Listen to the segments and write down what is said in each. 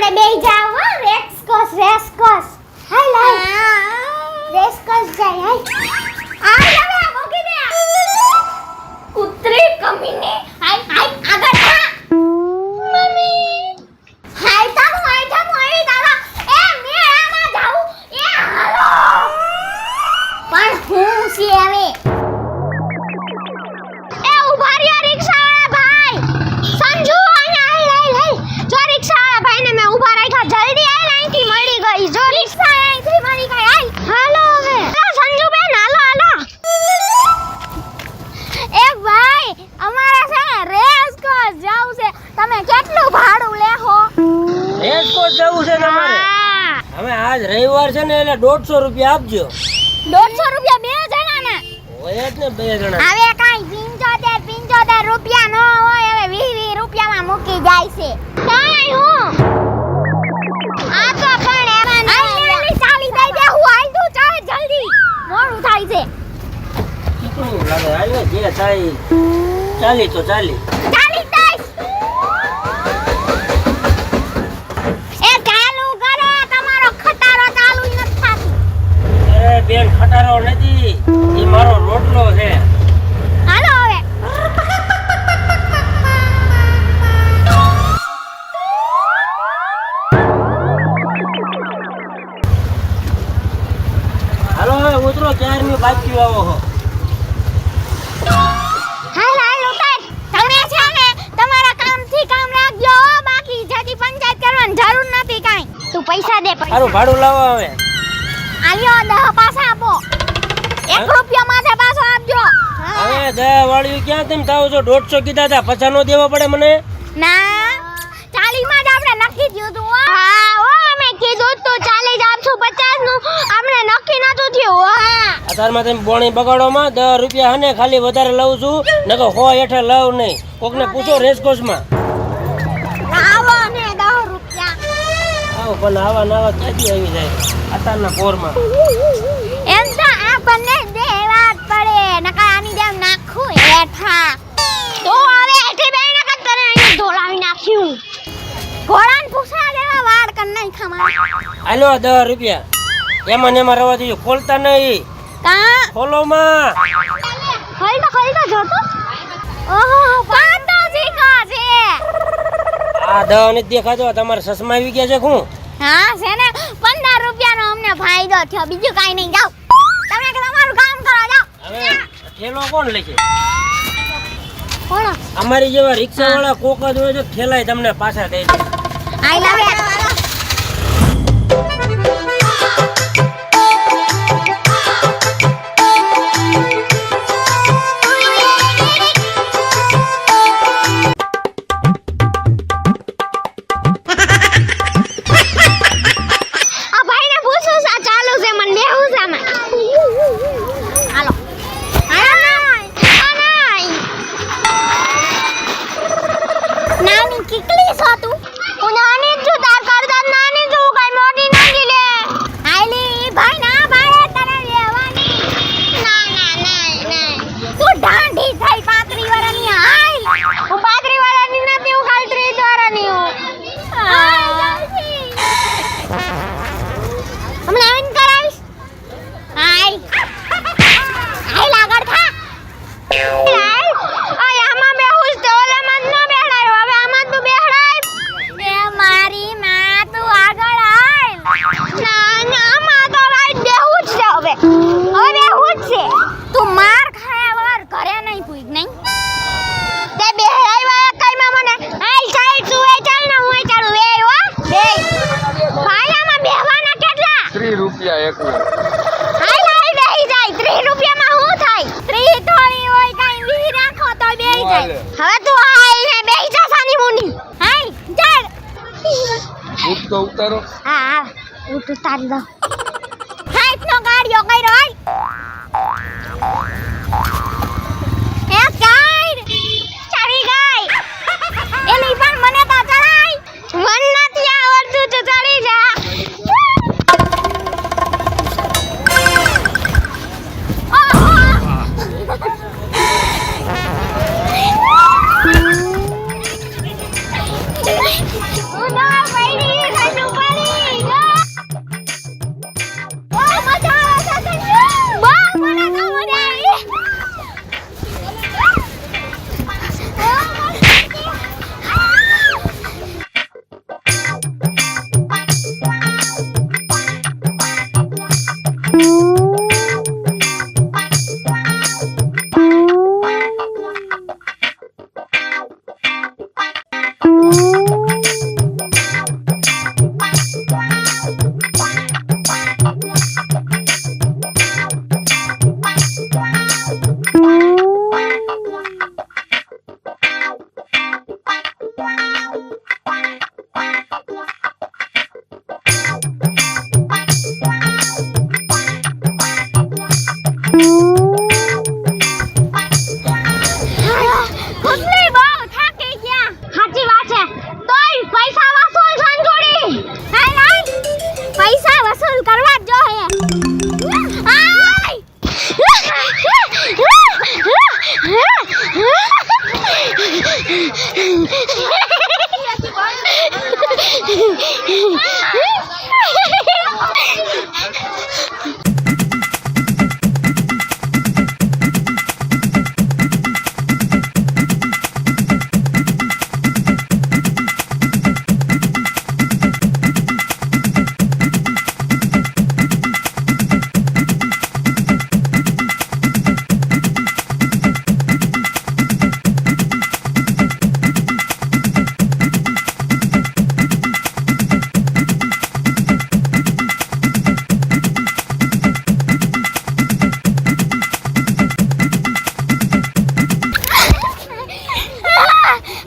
આપણે બેહી જાવ હો રેસકોસ હાલ રેસકોસ જાય હાલ હવે મોકી દે કૂતરી કમીને હાલ આગળ થા મમ્મી હાલ તા હું તારા એ મેળામાં જાઉં એ હાલો પણ હું છે હવે એ ઉભા રહ્યા રિક્ષાવાળા ભાઈ સંજુ જો રિક્ષાવાળા ભાઈને મેં ઊભા રાખ્યા જલ્દી આય અહીંથી મળી ગઈ જો રિક્ષા અહીંથી મળી ગઈ હાલો હવે સંજુ બેન હાલો એ ભાઈ અમારે છે રેસકોર્સ જાવું છે તમે કેટલું ભાડું લેહો રેસકોર્સ જવું છે તમારે હવે આજ રવિવાર છે ને એટલે 150 રૂપિયા આપજો 150 રૂપિયા બે જણાના હોય જ ને બે જણા હવે કાઈ 75 રૂપિયા નો હોય હવે 20 રૂપિયામાં મૂકી જાય છે કાઈ હું આ તો પણ એમાં આઈ ચાલી દઈ દે હું આઈ તું ચાલ જલ્દી મોડું થાય છે કેટલું લાગે હાલ ને જે થાય ચાલી તો ચાલી દઈશ એ ચાલુ કરો તમારો ખટારો ચાલુ જ નથી થાતો અરે બેન ખટારો નથી એ મારો રોટલો છે હાલો હવે હાલો હવે ઉતરો 4મી બાકી આવો હો હાલ ઉતાર તમે છે ને તમારા કામથી કામ રાખજો બાકી જતી પંચાયત કરવાની જરૂર નથી કાઈ તું પૈસા દે સારું ભાડું લાવો હવે આલ્યો 10 પાછા આપો 1 રૂપિયા માથે પાછો આપજો હવે 10 વાળ્યું ક્યાં તેમ થાવ છો 150 કીધા હતા પછા નો દેવા પડે મને ના 40 માં જ આપણે નક્કી થયું તું હા ઓ અમે કીધું તો 40 જ આપશું 50 નું આપણે નક્કી નતું થયું હા અત્યારમાં તમે બોણી બગાડો માં 10 રૂપિયા હને ખાલી વધારે લઉં છું નકો હો હેઠે લઉં નહીં કોકને પૂછો રેસકોર્સ માં આવો ને 10 રૂપિયા આવો પણ આવા નવા ક્યાંથી આવી જાય અત્યારના પોરમાં એમ તો આપણને દેવા જ પડે નકા આની જેમ નાખું હેઠા તો હવે એઠી બેને કતરે અહીં ઢોલાવી નાખ્યું ઘોડાને પૂછા દેવા વાડ કર નહીં ખમા આલો 10 રૂપિયા એમાં ને એમાં રવા દીજો ખોલતા નહીં કા ખોલો માં ખોલતો જોતો ઓહો પાંતો જીકા છે આ 10 નથી દેખાતો તમારે સસમા આવી ગયા છે હું હા છે ને 15 રૂપિયાનો અમને ફાયદો થયો બીજું કાઈ નહીં જાવ તમે કે તમારું કામ કરો જાવ હવે ઠેલો કોણ લે છે કોણ અમારી જેવા રિક્ષા વાળા કોક જ હોય છે ઠેલાય તમને પાછા દે છે આઈ લવ યુ કિકલી છો તું હું નાની છું તાર કરતા નાની છું કઈ મોટી નથી લે આઈલી ભાઈ ના ભાઈ તને લેવાની ના તું ઢાંઢી થઈ 35 વર્ષની હાલ હું 35 વર્ષની નથી હું ખાલી 30 વર્ષની હું હમણાં આવીને કરાવીશ હાલ આગળ થા તું માર ખાયા વગર ઘરે નહીં પૂગ નહીં તે બેહરાઈ વાળા કઈમાં મને હાલ ચાલ સુવે ચાલ ને હું ચાલ વે હો બે ભાઈયામાં બેહવાના કેટલા 30 રૂપિયા એકલો હાલ બેહી જાય 30 રૂપિયામાં હું થાય 30 થોડી હોય કઈ વી રાખો તો બેહી જાય હવે તું હાલ ને બેહી જા સાની મુની હાલ ચાલ ઉઠ તો ઉતારો હા ઉઠ ઉતારી દો હાથ નો ગાડીઓ કર્યો હાલ એ કાઈ ચડી ગઈ એલી પણ મને તો ચડાઈ મન નથી આવડતું તો ચડી જા ઉડા પડી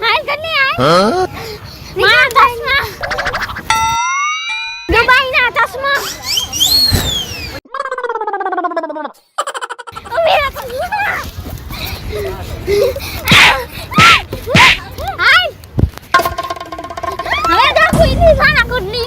હાલ કને હાલ મારા ચશ્મા દુબઈના ચશ્મા મેરા ચશ્મા હાલ હવે देखो इतनी सारा कुटनी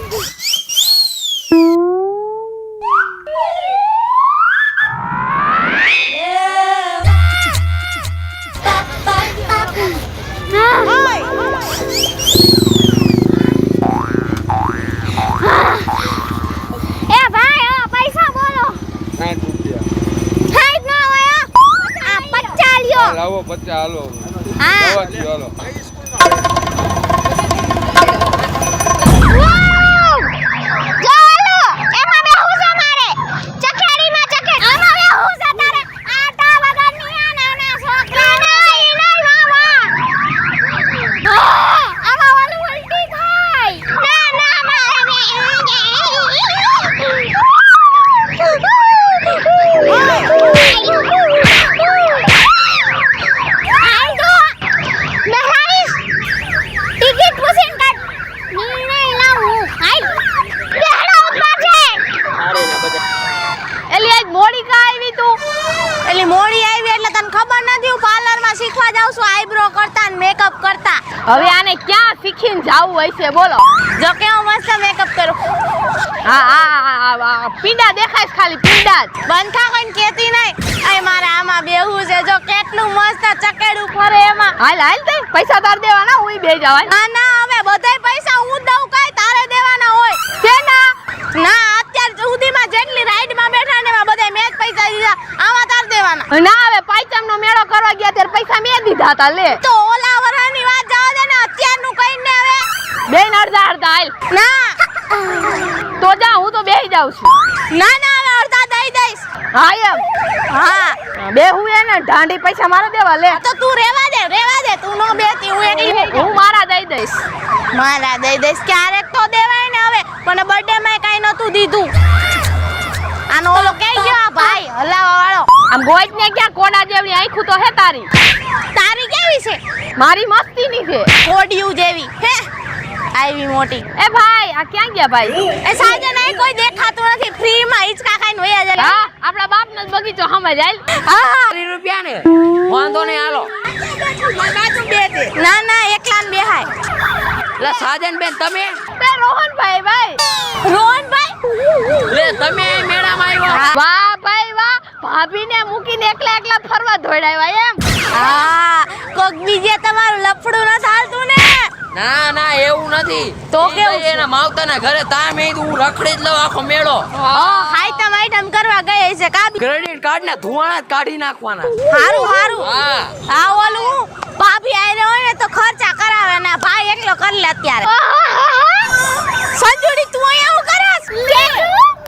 ए भाई पैसा बोलो 60 રૂપિયા हाइट ना आया आ 50 लियो લાવો 50 હાલો हां લાવો હાલો ચાલો એમાં બેહું છે મારે ચકેડીમાં ચકે આમાં બેહું છે તારે આટા વગરની આ નાના છોકરા નહીં મામા આમાં વાલું ઉલટી થાય ના ટિકિટ પૂછીને કાઢ નિર્ણય લાવું હાલ બેહડા ઉપર છે અરે ના બધા એલી આજ મોડી કા આવી તું એલી મોડી આવી એટલે તને ખબર નથી હું પાર્લર માં શીખવા જાઉં છું આઈબ્રો કરતા અને મેકઅપ કરતા હવે આને ક્યાં શીખીને જાવું હોય છે બોલો જો કેવો મસ્ત મેકઅપ કરું હા પીડા દેખાય છે ખાલી પીડા જ બંધા કોઈને કેતી નહીં અય મારે આમાં બેહું છે જો કેટલું મસ્ત ચકેડું ફરે એમાં હાલ તે પૈસા તાર દેવાના હું બે જવાય ના હવે બધાય પૈસા હું દઉં કાઈ તારે દેવાના હોય છે ના અત્યાર સુધીમાં જેટલી રાઈડ માં બેઠા ને એમાં બધાય મેં જ પૈસા દીધા આમાં તાર દેવાના ના હવે પાંચમ નો મેળો કરવા ગયા ત્યારે પૈસા મેં દીધા હતા લે તો ઓલા વરાની વાત જવા દે ને અત્યારનું કઈને હવે બેન અડધા હાલ ના તો જા હું તો બેહી જાઉં છું ના હવે અડધા દઈ દઈશ હા એમ હા બે હું એને ઢાંડી પૈસા મારા દેવા લે તો તું રેવા દે તું નો બેતી હું એકલી રહી હું મારા દઈ દઈશ મારા દઈ દઈશ ક્યારેક તો દેવાય ને હવે મને બર્થડે માં કાઈ નતું દીધું આનો ઓલો કઈ ગયો આ ભાઈ હલાવા વાળો આમ ગોઈત ને ક્યાં કોડા જેવી આંખું તો હે તારી કેવી છે મારી મસ્તીની છે કોડિયું જેવી હે આવી મોટી એ ભાઈ આ ક્યાં ગયા ભાઈ એ સાજે નહીં કોઈ દેખાતું નથી ફ્રી માં હિચકા ખાઈને વયા જાય હા આપણા બાપનો જ બગીચો સમજ આલ હા રૂપિયા ને વાંધો નહીં હાલો ના એકલા ને બેહાય લે સાજન બેન તમે બે રોહનભાઈ ભાઈ રોહનભાઈ લે તમે મેળામાં આવ્યો વાહ ભાઈ વાહ ભાભીને મૂકીને એકલા ફરવા દોડાવ્યા એમ હા કોક બીજે તમારું લફડું ન ચાલતું ને ના એવું નથી તો કેવું છે? એના માવતાના ઘરે તા મેં હું રખડી જ લઉં આખો મેળો હાઈટમ આઈટમ કરવા ગઈ છે કા ક્રેડિટ કાર્ડ ના ધુવાણા જ કાઢી નાખવાના હારું હા આ ઓલું ભાભી આઈને હોય ને તો ખર્ચા કરાવે ને ભાઈ એકલો કરી લે અત્યારે સંજુડી તું અહીંયા હું કરસ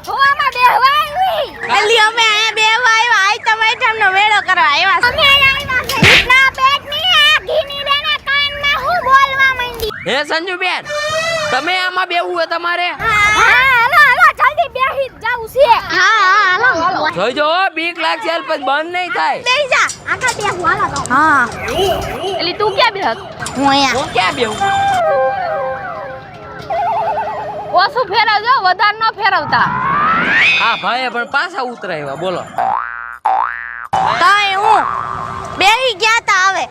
હોવામાં બેહવાય એલી અમે અહીંયા બેહવા આવ્યા આઈટમ આઈટમ નો મેળો કરવા આવ્યા અમે આવ્યા છે ના પેટ ની આ ઘીની રેને કાન મે હું બોલવા માંડી હે સંજુ બેન તમે આમાં બેવું હે તમારે હાલો જલ્દી બેહી જાવ છે હાલો જોઈજો બીક લાગશે પછી બંધ નહીં થાય બેહી જા આગળ બેહું હાલો હા એલી તું ક્યાં બેહત હું અહીંયા હું ક્યાં બેવું ઓછું ફેરવજો વધારે ન ફેરવતા હા ભાઈ પણ પાછા ઉતરાવ્યા બોલો કાઈ હું બેહી ગયા તા હવે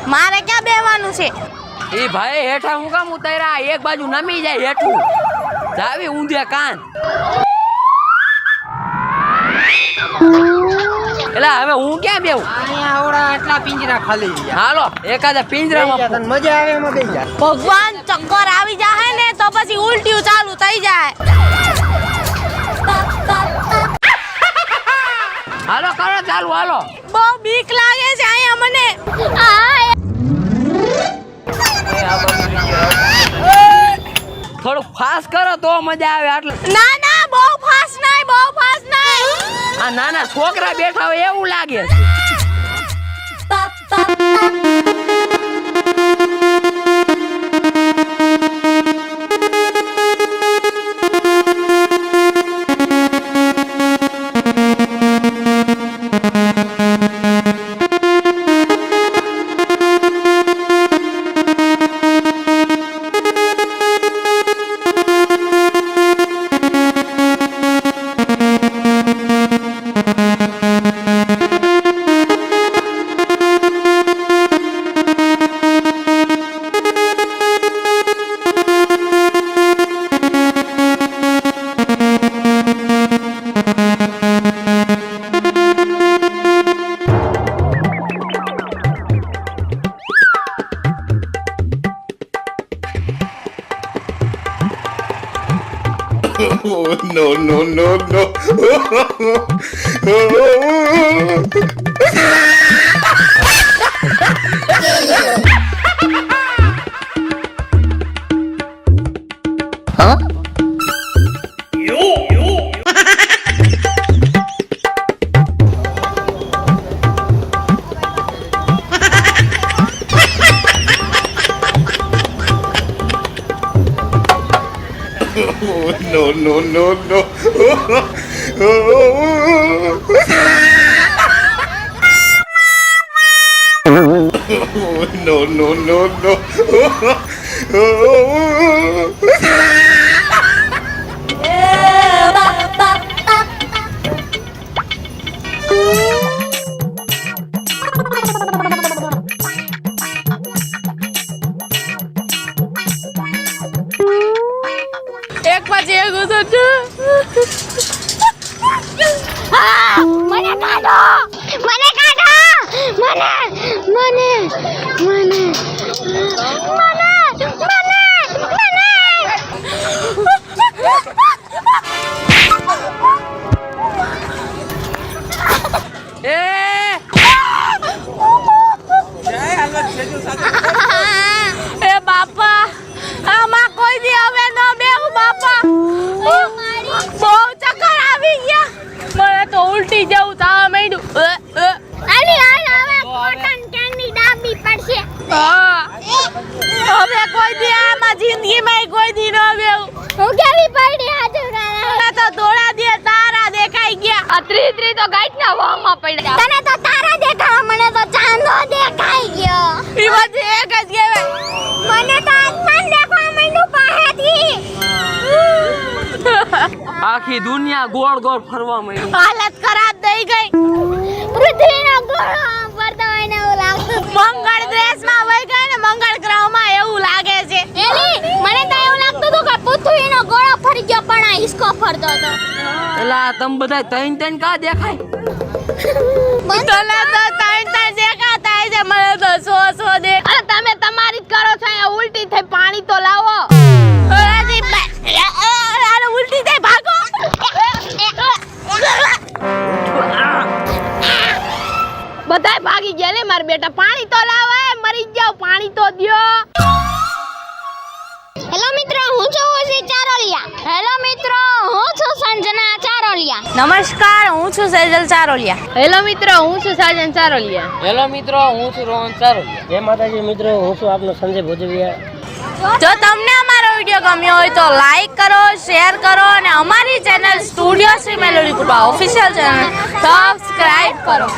મારે ક્યાં બેહવાનું છે એ ભાઈ હેઠા હું કામ ઉતાર્યા એક બાજુ નમી જાય હેઠું જાવી ઊંધે કાન એટલે હવે હું ક્યાં બેહું? અહીંયા આવડા આટલા પિંજરા ખાલી ગયા. હાલો એકાદા પિંજરામાં તને મજા આવે એમાં બેસી જા. ભગવાન ચક્કર આવી જાય ને તો પછી ઉલટીઓ ચાલુ થઈ જાય. હાલો કરો ચાલુ હાલો. બહુ બીક લાગે છે અહીંયા મને. થોડુંક ફાસ્ટ કરો તો મજા આવે. આટલે ના ના બહુ ફાસ્ટ નહીં, બહુ ફાસ્ટ નહીં. આ નાના છોકરા બેઠા હોય એવું લાગે. Oh, no, no, no, no. Oh, no, no, no, no. Oh, no, no, no, no. એક પછી એક ઉતરજો. મને કાઢો, મને કાઢો, મને મને મને એ બાપા આમાં કોઈ દી હવે ન બેહું બાપા. બહુ ચક્કર આવી ગયા. મને તો ઉલટી જેવું થવા માંડ્યું. આલી હાલ હવે કોટન કેન્ડી ડાબી પડશે. હા. હવે કોઈ દી આમાં જિંદગીમાં કોઈ દી ન બેહું. હું કેવી પડી હાજુરા મને તો થોડા દે તારા દેખાઈ ગયા. આ ત્રી તો ગાઈટના વાહમાં પડ્યા. તને તો તારા દેખાવા, મને તો ચાંદો દેખાઈ ગયો. ઈ બધું એક જ કહેવાય. મને તો આસમાન દેખાવા માંડ્યું પાહેથી. આખી દુનિયા ગોળ ગોળ ફરવા માંડી. હાલત ખરાબ થઈ ગઈ. પૃથ્વીનો ગોળો આમ ફરતો હોય ને એવું લાગતું. મંગળ દેશમાં વહી ગઈ ને મંગળ ગ્રહમાં એવું લાગે છે. એલી મને તો એવું લાગતું હતું કે પૃથ્વીનો ગોળો ફરી ગયો પણ આ હિસકો ફરતો હતો. એલા તમે બધા ત્રણ ત્રણ કા દેખાય? તને તો ત્રણ દેખાતા છે, મને તો સો દે. અરે તમે તમારી જ કરો છો. અહીંયા ઉલટી થઈ પાણી તો લાવો. અરે ઉલટી થઈ ભાગો. બધાય ભાગી ગયા લે મારા બેટા. પાણી તો લાવો, મરી જાવ, પાણી તો દ્યો. હેલો મિત્રો, હું છું ઓસી ચારોલિયા. હેલો મિત્રો, હું છું સંજના ચારોલિયા. નમસ્કાર, હું છું સેજલ ચારોલિયા. હેલો મિત્રો, હું છું સાજન ચારોલિયા. હેલો મિત્રો, હું છું રોહન ચારોલિયા. જય માતાજી મિત્રો, હું છું આપનો સંજય ભોજવિયા. જો તમને અમારો વિડિયો ગમ્યો હોય તો લાઈક કરો, શેર કરો અને અમારી ચેનલ સ્ટુડિયો શ્રી મેલોડી કૃપા ઓફિશિયલ ચેનલ સબસ્ક્રાઇબ કરો.